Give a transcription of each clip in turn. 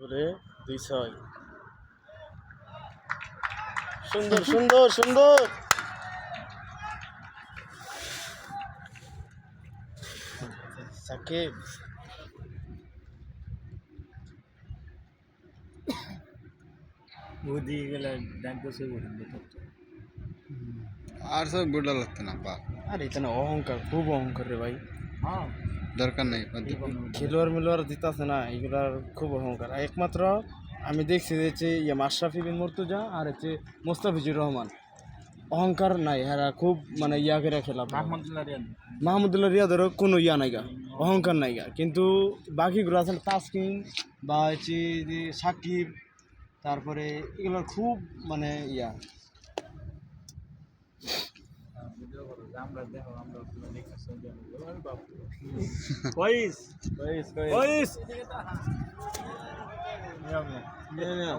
করে 2-6 সুন্দর সুন্দর সুন্দর সাকিব বুদ্ধি গেলে ডাক্তার সে বলেন আর সব গোটা লাগতো না বা আরে এটা না অহংকার খুব অহংকার রে ভাই হ্যাঁ দরকার নাই খেলোয়াড় মিলোয়াড় দিতেছে না এগুলার খুব অহংকার একমাত্র আমি দেখছি যে হচ্ছে মাশরাফি বিন মুর্তজা আর হচ্ছে মোস্তাফিজুর রহমান অহংকার নাই হ্যাঁ খুব মানে ইয়া করে খেলা মাহমুদুল্লাহ রিয়াদ মাহমুদুল্লাহ রিয়াদেরও কোনো ইয়া নাইগা অহংকার নাইগা কিন্তু বাকিগুলো আছে তাসকিন বা হচ্ছে যে সাকিব তারপরে এগুলোর খুব মানে ইয়া আমরা দেখো আমরা কইস কইস কইস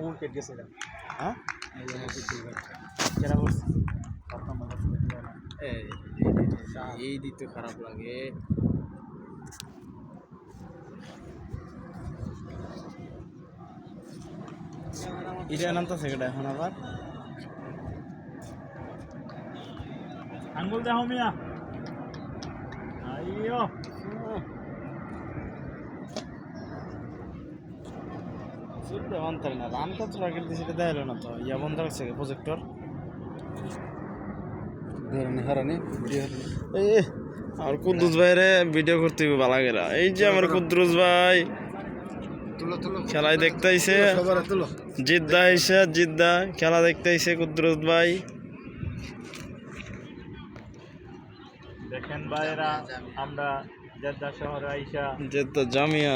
উইকেট গেছে হ্যাঁ এই দিতে খারাপ লাগে এটা নামতেছে কেটা এখন আবার আঙ্গুল দেখো মিয়া আইয়ো অন্তরে না রান কত রাখের দিছে এটা দেখালো না তো ইয়া বন্ধ রাখছে প্রজেক্টর হারানি আমার কুদ্দুস ভাইরে ভিডিও করতে ভালো লাগে না এই যে আমার কুদ্দুস ভাই খেলায় দেখতে আইছে জিদ্দা আইসে জিদ্দা খেলা দেখতে আইছে কুদ্দুস ভাই দেখেন ভাইরা আমরা জেদ্দা শহরে আইসা জিদ্দা জামিয়া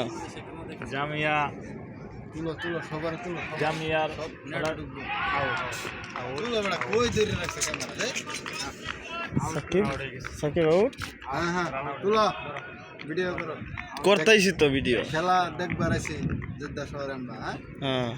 জামিয়া তুলো তুলো সবার তুলো জামিয়ার সাকিব সাকিব আউট হ্যাঁ হ্যাঁ তুলো ভিডিও করো করতেইছি তো ভিডিও খেলা দেখবার আছে জেদ্দা শহরে আমরা হ্যাঁ হ্যাঁ